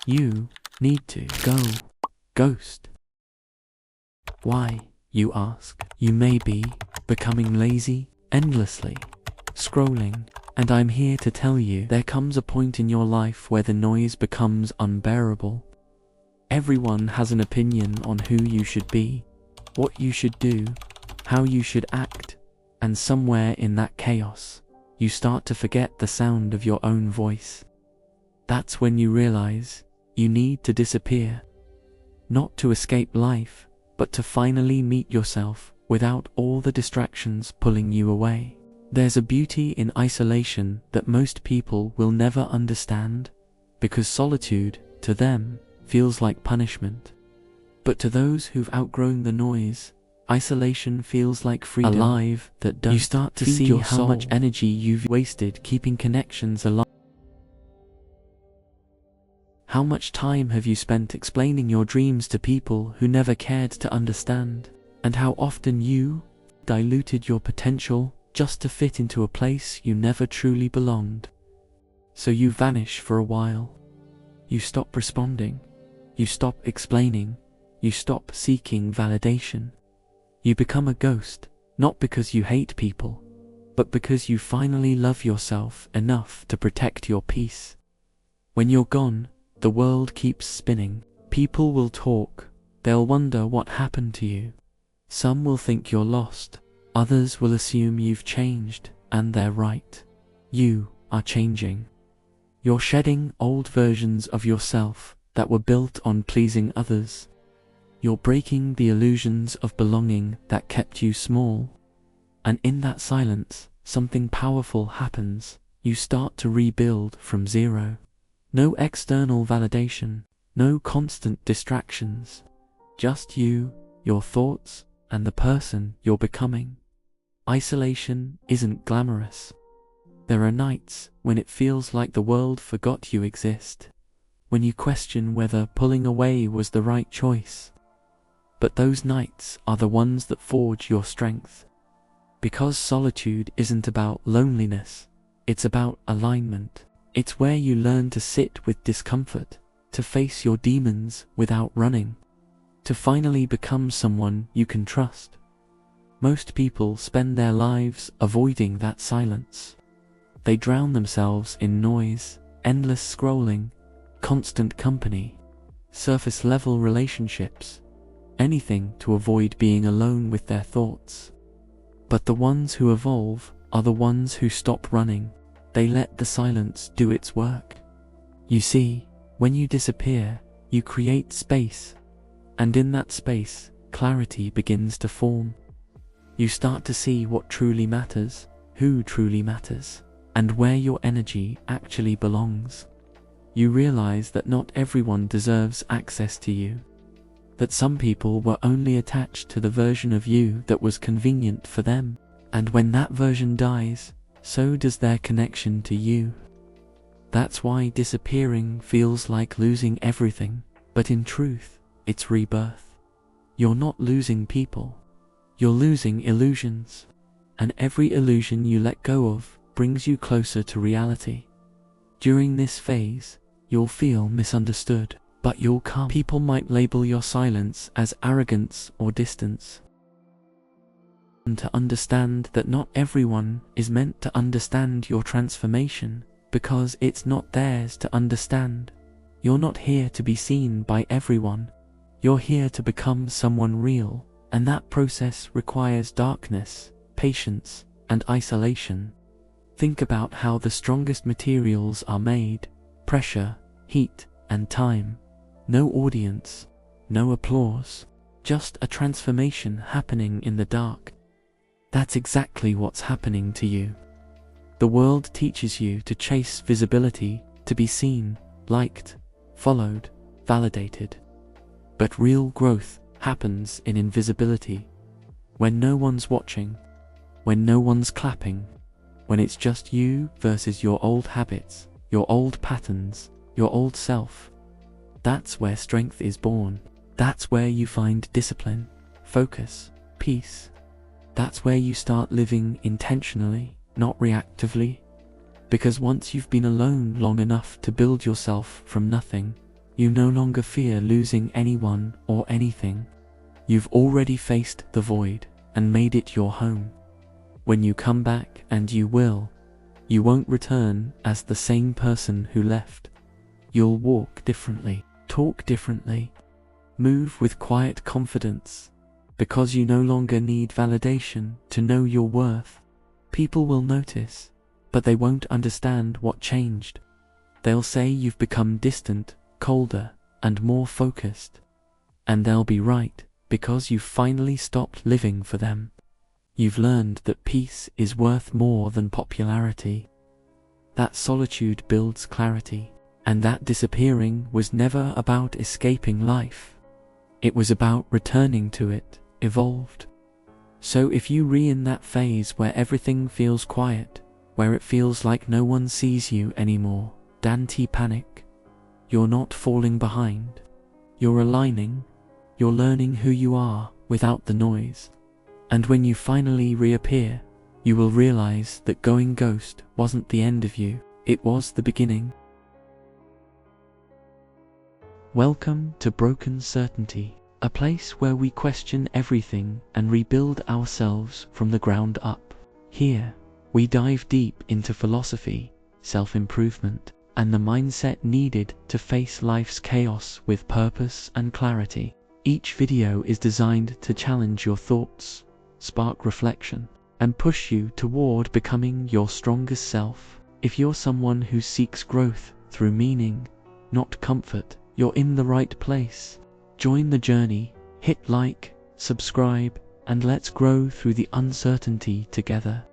You need to go ghost. Why, you ask? You may be becoming lazy, endlessly scrolling, and I'm here to tell you there comes a point in your life where the noise becomes unbearable. Everyone has an opinion on who you should be, what you should do, how you should act, and somewhere in that chaos, you start to forget the sound of your own voice. That's when you realize you need to disappear. Not to escape life, but to finally meet yourself without all the distractions pulling you away. There's a beauty in isolation that most people will never understand, because solitude, to them, feels like punishment. But to those who've outgrown the noise, isolation feels like freedom. Alive that does. You start to see how much energy you've wasted keeping connections alive. How much time have you spent explaining your dreams to people who never cared to understand? And how often you diluted your potential just to fit into a place you never truly belonged? So you vanish for a while. You stop responding. You stop explaining. You stop seeking validation. You become a ghost, not because you hate people, but because you finally love yourself enough to protect your peace. When you're gone, the world keeps spinning. People will talk. They'll wonder what happened to you. Some will think you're lost. Others will assume you've changed, and they're right. You are changing. You're shedding old versions of yourself that were built on pleasing others. You're breaking the illusions of belonging that kept you small. And in that silence, something powerful happens. You start to rebuild from zero. No external validation, no constant distractions. Just you, your thoughts, and the person you're becoming. Isolation isn't glamorous. There are nights when it feels like the world forgot you exist, when you question whether pulling away was the right choice. But those nights are the ones that forge your strength. Because solitude isn't about loneliness, it's about alignment. It's where you learn to sit with discomfort, to face your demons without running, to finally become someone you can trust. Most people spend their lives avoiding that silence. They drown themselves in noise, endless scrolling, constant company, surface-level relationships, anything to avoid being alone with their thoughts. But the ones who evolve are the ones who stop running. They let the silence do its work. You see, when you disappear, you create space, and in that space, clarity begins to form. You start to see what truly matters, who truly matters, and where your energy actually belongs. You realize that not everyone deserves access to you, that some people were only attached to the version of you that was convenient for them, and when that version dies, so does their connection to you. That's why disappearing feels like losing everything, but in truth, it's rebirth. You're not losing people, you're losing illusions, and every illusion you let go of brings you closer to reality. During this phase, you'll feel misunderstood, but you'll come. People might label your silence as arrogance or distance. And to understand that not everyone is meant to understand your transformation, because it's not theirs to understand. You're not here to be seen by everyone. You're here to become someone real, and that process requires darkness, patience, and isolation. Think about how the strongest materials are made: pressure, heat, and time. No audience, no applause, just a transformation happening in the dark. That's exactly what's happening to you. The world teaches you to chase visibility, to be seen, liked, followed, validated. But real growth happens in invisibility, when no one's watching, when no one's clapping, when it's just you versus your old habits, your old patterns, your old self. That's where strength is born. That's where you find discipline, focus, peace. That's where you start living intentionally, not reactively. Because once you've been alone long enough to build yourself from nothing, You no longer fear losing anyone or anything. You've already faced the void and made it your home. When you come back, and you will, you won't return as the same person who left. You'll walk differently, talk differently, move with quiet confidence, because you no longer need validation to know your worth. People will notice, but they won't understand what changed. They'll say you've become distant, colder, and more focused. And they'll be right, because you've finally stopped living for them. You've learned that peace is worth more than popularity. That solitude builds clarity, and that disappearing was never about escaping life. It was about returning to it, evolved. So if you in that phase where everything feels quiet, where it feels like no one sees you anymore, don't panic. You're not falling behind. You're aligning. You're learning who you are without the noise. And when you finally reappear, you will realize that going ghost wasn't the end of you, it was the beginning. Welcome to Broken Certainty, a place where we question everything and rebuild ourselves from the ground up. Here, we dive deep into philosophy, self-improvement, and the mindset needed to face life's chaos with purpose and clarity. Each video is designed to challenge your thoughts, spark reflection, and push you toward becoming your strongest self. If you're someone who seeks growth through meaning, not comfort, you're in the right place. Join the journey, hit like, subscribe, and let's grow through the uncertainty together.